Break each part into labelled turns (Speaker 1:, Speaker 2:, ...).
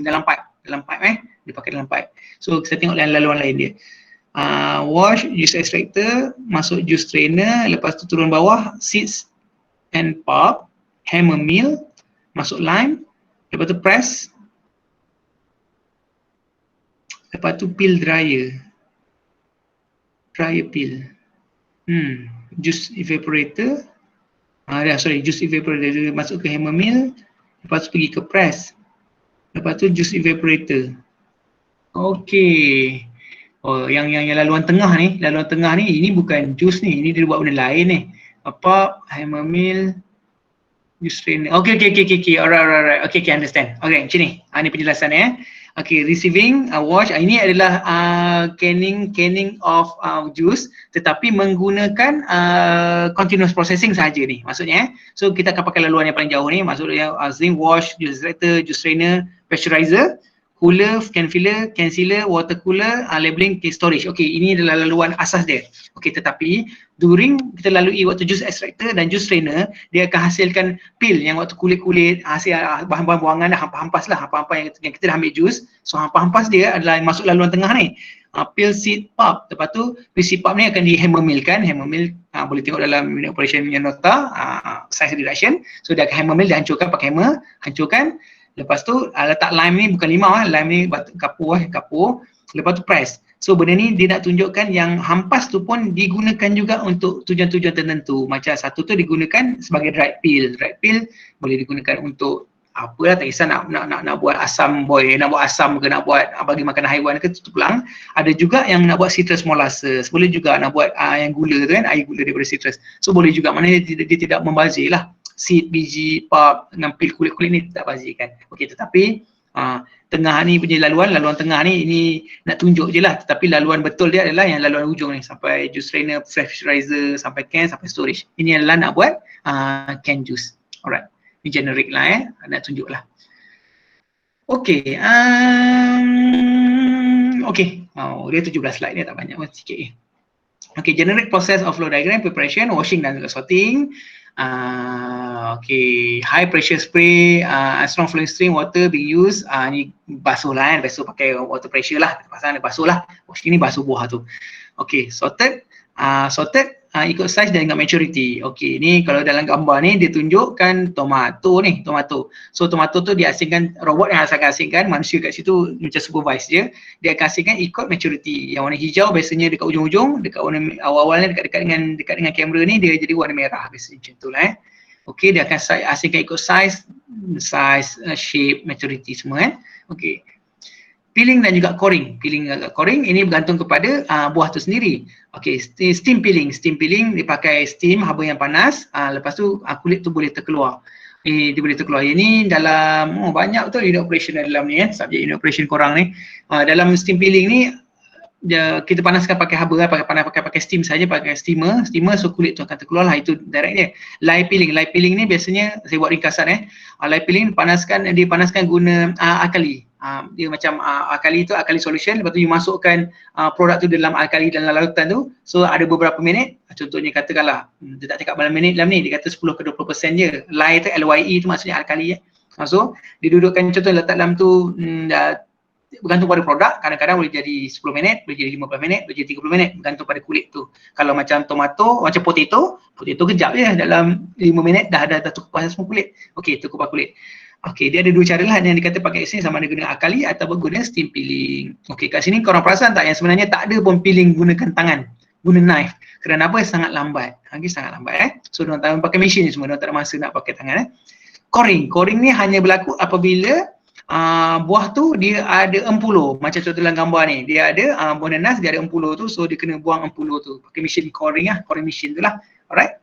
Speaker 1: dalam pipe dia pakai dalam pipe. So kita tengok laluan lain dia. Wash, juice extractor, masuk juice strainer, lepas tu turun bawah, seeds and pulp, hammer mill, masuk lime, lepas tu press, lepas tu peel dryer peel, juice evaporator, juice evaporator dia masuk ke hammer mill, lepas tu pergi ke press, lepas tu juice evaporator. Okey. Oh, yang laluan tengah ni ini bukan juice ni, ini dia buat benda lain ni. Apa hammer mill, juice strainer. Okay, alright. Okay, understand. Okay, macam ni. Ini penjelasan ya. Okay, receiving, wash. Ini adalah canning of juice, tetapi menggunakan continuous processing sahaja ni. Maksudnya, so kita akan pakai laluan yang paling jauh ni. Maksudnya, zinc wash, juice extractor, juice strainer, pasteurizer, cooler, can filler, can sealer, water cooler, labeling, storage. Okay, ini adalah laluan asas dia. Okay, tetapi during kita lalui waktu juice extractor dan juice strainer, dia akan hasilkan peel yang waktu kulit-kulit, hasil bahan-bahan buangan dah, hampa-hampas yang kita dah ambil juice. So hampa-hampas dia adalah masuk laluan tengah ni. Peel, seed, pulp. Lepas tu peel, seed, pulp ni akan di hammer mill kan. Hammer mill boleh tengok dalam unit operation punya nota, size reduction. So dia akan hammer mill, dia hancurkan pakai hammer, hancurkan. Lepas tu letak lime ni, bukan limau lime ni kapur. Lepas tu press. So benda ni dia nak tunjukkan yang hampas tu pun digunakan juga untuk tujuan-tujuan tertentu. Macam satu tu digunakan sebagai dried peel. Dried peel boleh digunakan untuk apalah, tak kisah nak buat asam boy, nak buat asam ke, nak buat bagi makanan haiwan ke, tu pulang. Ada juga yang nak buat citrus molasses, boleh juga nak buat yang gula tu kan, air gula daripada citrus. So boleh juga, maknanya dia tidak membazir lah. Seed, biji, pulp, dengan peel kulit-kulit ni tak bazirkan. Okey, tetapi tengah ni punya laluan tengah ni, ini nak tunjuk je lah, tetapi laluan betul dia adalah yang laluan ujung ni, sampai juice strainer, pasteurizer, sampai can, sampai storage. Ini adalah nak buat can juice. Alright, ini generic lah nak tunjuk lah. Okey, dia 17 slide ni, tak banyak pun, sikit je. Okay, generic process of flow diagram, preparation, washing dan juga sorting. High pressure spray, strong flowing stream water being used. Ni basuh lah basuh pakai water pressure lah, pasal basuh lah. Washing ni basuh buah tu. Okay, sorted, ikut size dan ikut maturity. Okay, ni kalau dalam gambar ni dia tunjukkan tomato ni, tomato. So tomato tu dia asingkan, robot yang akan asingkan, manusia kat situ macam supervise je. Dia akan asingkan ikut maturity. Yang warna hijau biasanya dekat ujung-ujung, dekat warna awal-awalnya dekat dengan kamera ni dia jadi warna merah biasanya, macam tu lah Okay, dia akan asingkan ikut size, shape, maturity semua Okay. Peeling dan juga coring. Peeling dan coring ini bergantung kepada buah tu sendiri. Okey, steam peeling dia pakai steam, haba yang panas, lepas tu kulit tu boleh terkeluar. Dia boleh terkeluar. Ini dalam banyak betul unit operation dalam ni subjek unit operation korang ni. Dalam steam peeling ni kita panaskan pakai haba, pakai steam saja, pakai steamer, so kulit tu akan terkeluar lah, itu direct dia. Live peeling ni biasanya saya buat ringkasan live peeling dipanaskan guna alkali. Dia macam alkali tu, alkali solution, lepas tu you masukkan produk tu dalam alkali dalam larutan tu. So ada beberapa minit, contohnya katakanlah dia tak cakap berapa minit dalam ni, dia kata 10 ke 20% je. Lye tu, LYE tu maksudnya alkali So didudukkan, contoh letak dalam tu bergantung pada produk, kadang-kadang boleh jadi 10 minit, boleh jadi 15 minit, boleh jadi 30 minit, bergantung pada kulit tu. Kalau macam tomato, macam potato kejap je, dalam 5 minit dah terkupas semua kulit. Okey, terkupas kulit. Okey, dia ada dua cara lah yang dikata pakai sini, sama ada guna akali atau guna steam peeling. Okey, kat sini korang perasan tak yang sebenarnya tak ada pun peeling gunakan tangan, guna knife. Kerana apa? Sangat lambat. Sangat lambat So diorang pakai mesin ni semua, diorang tak ada masa nak pakai tangan Coring ni hanya berlaku apabila buah tu dia ada empulo, macam contoh dalam gambar ni, dia ada buah nanas, dia ada empulo tu, so dia kena buang empulo tu pakai mesin coring coring mesin tu lah. Alright.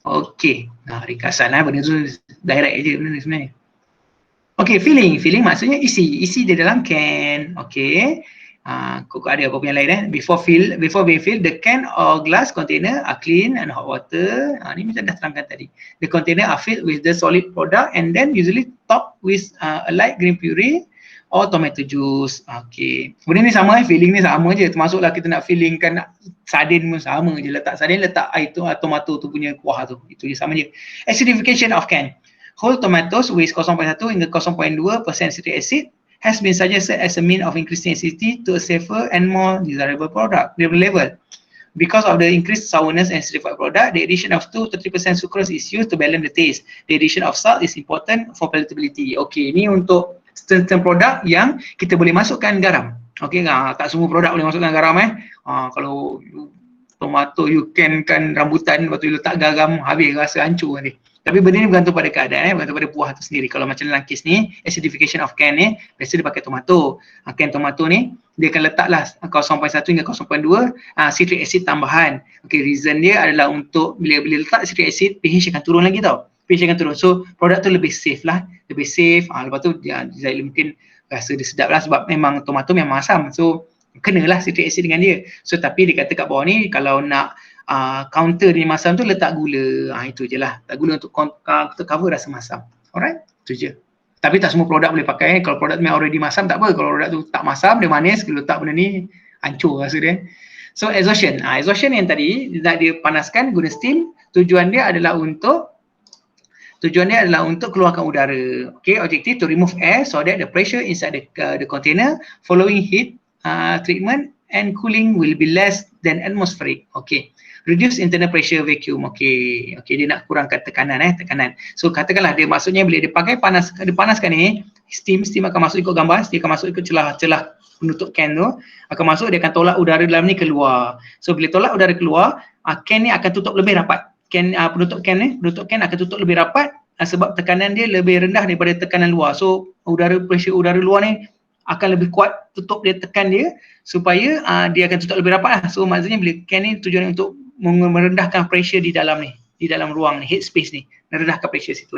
Speaker 1: Okey, ringkasan benda tu direct je benda ni sebenarnya. Okey, filling maksudnya isi dia dalam can. Okey, kok ada apa punya lain before being filled, the can or glass container are clean and hot water. Ni macam dah terangkan tadi. The container are filled with the solid product and then usually topped with a light green puree or tomato juice. Okey, benda ni sama filling ni sama je, termasuklah kita nak fillingkan sardin pun sama je, letak sardin, letak air tu, tomato tu punya kuah tu, itu je, sama je. Acidification of can. whole tomatoes with 0.1 hingga 0.2% citric acid has been suggested as a mean of increasing acidity to a safer and more desirable product level. Because of the increased sourness and acidified product, the addition of 2 to 3% sucrose is used to balance the taste. The addition of salt is important for palatability. Okey, ni untuk certain produk yang kita boleh masukkan garam. Okey, tak semua produk boleh masukkan garam kalau tomato you can rambutan, lepas tu you letak garam, habis rasa hancur nanti. Tapi benda ni bergantung pada keadaan, bergantung pada buah tu sendiri. Kalau macam dalam kes ni, acidification of can ni, biasa dia pakai tomato. Can tomato ni, dia akan letaklah 0.1 hingga 0.2 citric acid tambahan. Okay, reason dia adalah untuk bila letak citric acid, pH akan turun lagi tau. pH akan turun. So, produk tu lebih safe lah. Lebih safe. Lepas tu, Zail mungkin rasa dia sedap lah sebab memang tomato memang asam. So, kenalah citric acid dengan dia. So, tapi dia kata kat bawah ni, kalau nak counter ni masam tu letak gula. Itu je lah. Letak gula untuk cover rasa masam. Alright? Itu je. Tapi tak semua produk boleh pakai. Kalau produk memang already masam tak apa. Kalau produk tu tak masam, dia manis, kalau letak benda ni hancur rasa dia. So exhaustion. Exhaustion yang tadi nak dia panaskan guna steam, tujuan dia adalah untuk keluarkan udara. Okay, objective to remove air so that the pressure inside the container following heat treatment and cooling will be less than atmospheric. Okay. Reduce internal pressure vacuum. Okay, dia nak kurangkan tekanan. So katakanlah dia maksudnya bila dia pakai dia panaskan ni, steam akan masuk ikut gambar, dia akan masuk ikut celah penutup can tu, akan masuk, dia akan tolak udara dalam ni keluar. So bila tolak udara keluar, can ni akan tutup lebih rapat. Penutup can akan tutup lebih rapat sebab tekanan dia lebih rendah daripada tekanan luar. So pressure udara luar ni akan lebih kuat tutup dia, tekan dia supaya dia akan tutup lebih rapat lah. So maksudnya bila can ni tujuan untuk merendahkan pressure di dalam ni, di dalam ruang ni, head space ni, merendahkan pressure situ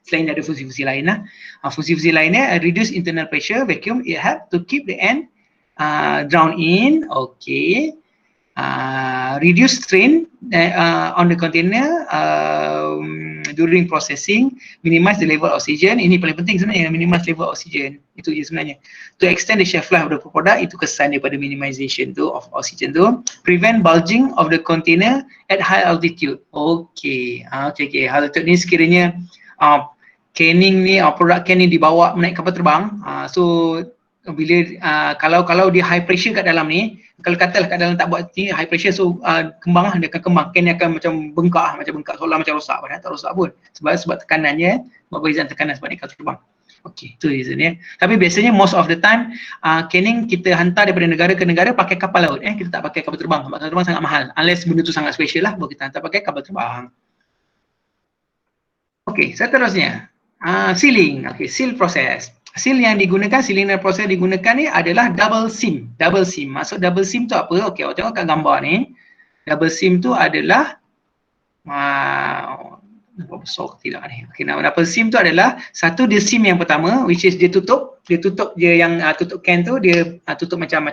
Speaker 1: Selain ada fungsi-fungsi lain lah. Fungsi-fungsi lainnya reduce internal pressure vacuum, it help to keep the air drown in. Okay. Reduce strain on the container during processing, minimize the level of oxygen. Ini paling penting sebenarnya, minimize level of oxygen. Itu je sebenarnya. To extend the shelf life of the product, itu kesan daripada minimization tu of oxygen tu. Prevent bulging of the container at high altitude. Okay. High altitude ni sekiranya canning ni, produk can ni dibawa menaik kapal terbang. So bila kalau dia high pressure kat dalam ni, kalau katalah kat dalam tak buat ni high pressure, so kembang lah, dia akan kembang, can ni akan macam bengkak seolah macam rosak, padahal tak rosak pun sebab tekanannya, perbezaan tekanan sebab dia kapal terbang. Okey, itu reasonnya. Tapi biasanya most of the time canning kita hantar daripada negara ke negara pakai kapal laut. Kita tak pakai kapal terbang. Kapal terbang sangat mahal. Unless benda tu sangat special lah, baru kita hantar pakai kapal terbang. Okey, seterusnya sealing. Okey, seal process. Seal yang digunakan, sealing proses digunakan ni adalah double seam. Double seam. Maksud double seam tu apa? Okey, awak tengok kat gambar ni. Double seam tu adalah nampak besar ke tidak ni? Okey, double seam tu adalah satu dia seam yang pertama, which is dia tutup je yang tutup can tu, dia tutup macam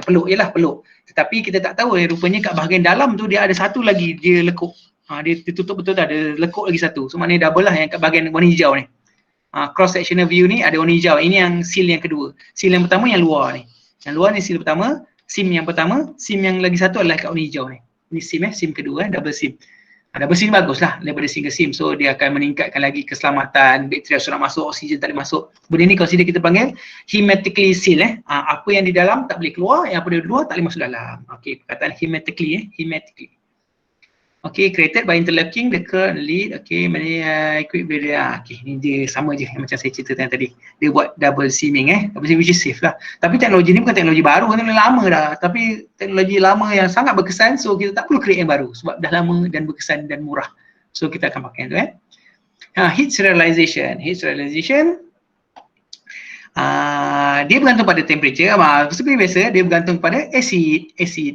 Speaker 1: peluk je lah, peluk. Tetapi kita tak tahu, rupanya kat bahagian dalam tu dia ada satu lagi, dia lekuk. Dia tutup betul tak, ada lekuk lagi satu. So maknanya double lah yang kat bahagian warna hijau ni. Cross sectional view ni ada warna hijau. Ini yang seal yang kedua. Seal yang pertama yang luar ni. Yang luar ni seal pertama, seam yang pertama, seam yang lagi satu adalah kat warna hijau ni. Ini seam seam kedua double seam. Double seam bagus lah daripada single seam. So dia akan meningkatkan lagi keselamatan, bakteria nak masuk, oksigen tak boleh masuk. Benda ni consider kita panggil hermetically seal. Apa yang di dalam tak boleh keluar, yang apa di luar tak boleh masuk dalam. Okey, perkataan hermetically hermetically. Okay, created by interlocking the current lead. Okay, equip dia. Okay, ni dia sama je yang macam saya ceritakan tadi. Dia buat double seaming double seaming which is safe lah. Tapi teknologi ni bukan teknologi baru, teknologi lama dah. Tapi teknologi lama yang sangat berkesan, so kita tak perlu create yang baru sebab dah lama dan berkesan dan murah. So kita akan pakai tu heat sterilization. Heat sterilization dia bergantung pada temperature. Seperti biasa, dia bergantung pada acid.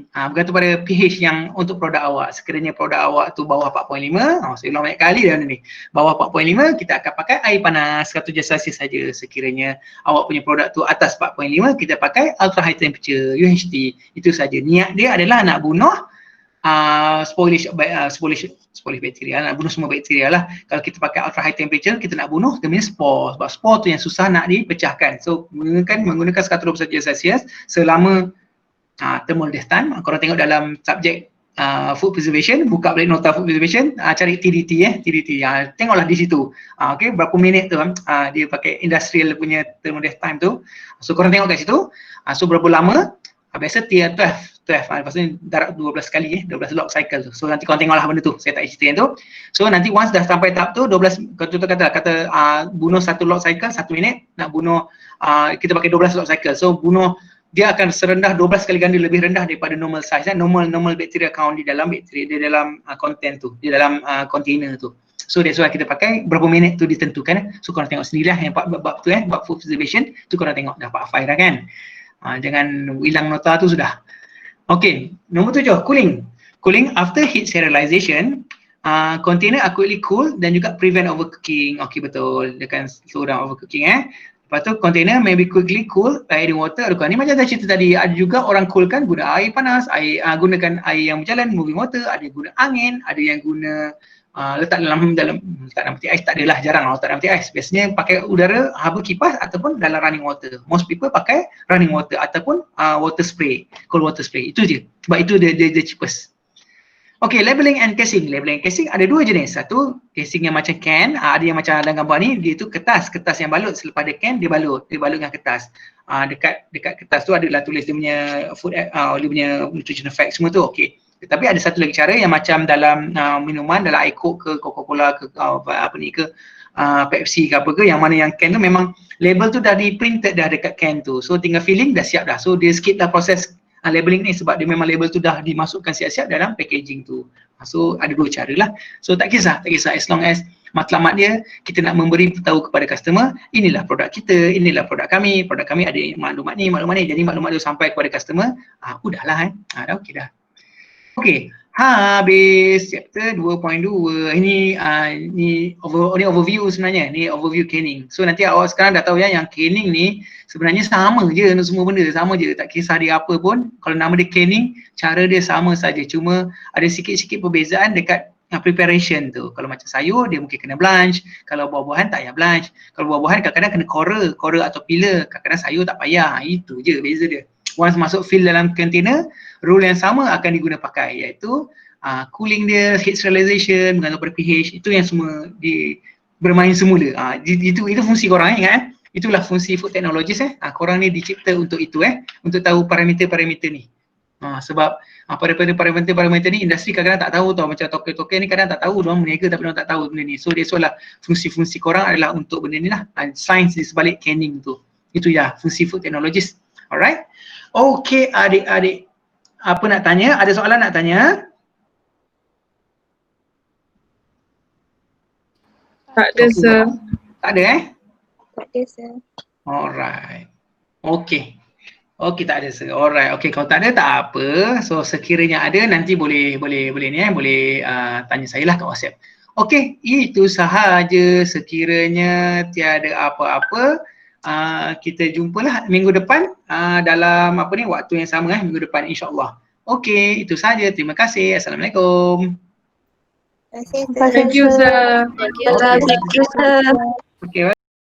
Speaker 1: Bergantung pada pH yang untuk produk awak. Sekiranya produk awak tu bawah 4.5, saya ulang banyak kali dah ni. Bawah 4.5, kita akan pakai air panas 100 darjah Celsius saja. Sekiranya awak punya produk tu atas 4.5, kita pakai ultra high temperature, UHT. Itu saja. Niat dia adalah nak bunuh spoilage bakteria, nak bunuh semua bakteria lah. Kalau kita pakai ultra high temperature, kita nak bunuh namanya spore, sebab spore tu yang susah nak dipecahkan. So menggunakan 120 darjah Celsius selama thermal death time. Korang tengok dalam subjek food preservation, buka balik nota food preservation, cari TDT, tengoklah di situ. Okay, berapa minit tu dia pakai industrial punya thermodynamic time tu. So korang tengok kat situ. So berapa lama? Biasa tier 12, lepas tu darab 12 kali 12 log cycle tu. So nanti korang tengoklah benda tu, saya tak cerita yang tu. So nanti once dah sampai tahap tu 12, kata bunuh satu log cycle 1 minit, nak bunuh kita pakai 12 log cycle. So bunuh dia akan serendah 12 kali ganda lebih rendah daripada normal size, normal bacteria count di dalam content tu, di dalam container tu. So that's why kita pakai berapa minit tu ditentukan. So korang tengok sendirilah yang bab tu bab food preservation tu, korang tengok dah part 5 dah kan. Jangan hilang nota tu sudah. Okay, nombor 7, cooling. Cooling after heat serialization, container accurately cool dan juga prevent overcooking. Okay, betul, dia akan slow down overcooking. Lepas tu container may be quickly cool by adding water. Ni macam saya cerita tadi, ada juga orang coolkan guna air panas, gunakan air yang berjalan, moving water, ada guna angin, ada yang guna letak dalam peti ais, tak adalah, jarang letak dalam peti ais. Biasanya pakai udara, haba kipas ataupun dalam running water. Most people pakai running water ataupun water spray, cold water spray. Itu je. Sebab itu dia cheapest. Okay, labeling and casing. Labeling and casing ada dua jenis. Satu, casing yang macam can, ada yang macam dalam gambar ni, dia tu kertas yang balut. Selepas dia can, dia balut dengan kertas. Dekat kertas tu adalah tulis dia punya food, dia punya nutrition fact semua tu. Okay. Tapi ada satu lagi cara yang macam dalam minuman, dalam air Coke ke Coca-Cola ke Pepsi ke apa ke, yang mana yang can tu memang label tu dah di-printed dah dekat can tu. So tinggal filling dah siap dah. So dia skip dah proses labeling ni sebab dia memang label tu dah dimasukkan siap-siap dalam packaging tu. So ada dua cara lah. So tak kisah as long as matlamat dia, kita nak memberi tahu kepada customer, inilah produk kita, inilah produk kami ada maklumat ni, jadi maklumat tu sampai kepada customer, udahlah dah okey dah. Okey, habis chapter 2.2. Ini overview sebenarnya, ni overview canning. So nanti awak sekarang dah tahu yang canning ni sebenarnya sama je untuk semua benda, sama je, tak kisah dia apa pun. Kalau nama dia canning, cara dia sama saja, cuma ada sikit-sikit perbezaan dekat preparation tu. Kalau macam sayur, dia mungkin kena blanch. Kalau buah-buahan tak payah blanch. Kalau buah-buahan kadang-kadang kena corer atau peeler. Kadang-kadang sayur tak payah. Itu je beza dia. Once masuk fill dalam container, rule yang sama akan diguna pakai, iaitu cooling dia, heat sterilization, mengandung pada pH, itu yang semua bermain semula. Itu fungsi korang ingat itulah fungsi food technologies korang ni dicipta untuk itu untuk tahu parameter-parameter ni. Sebab parameter ni industri kadang-kadang tak tahu tau, macam token ni kadang tak tahu, diorang meniaga tapi diorang tak tahu benda ni. So dia soalah fungsi-fungsi korang adalah untuk benda ni lah, sains di sebalik canning tu. Itu ya fungsi food technologies. Alright. Okay, adik-adik, apa nak tanya? Ada soalan nak tanya?
Speaker 2: Tak ada, sir.
Speaker 1: Tak ada
Speaker 3: Tak ada, sir.
Speaker 1: Alright. Okay, tak ada, sir. Alright. Okay, kalau tak ada tak apa. So sekiranya ada nanti boleh tanya saya lah kat WhatsApp. Okay, itu sahaja. Sekiranya tiada apa-apa, kita jumpalah minggu depan dalam waktu yang sama minggu depan insya-Allah. Okey, itu saja. Terima kasih. Assalamualaikum.
Speaker 2: Thank you, sir.
Speaker 3: Thank you, sir.
Speaker 1: Okey.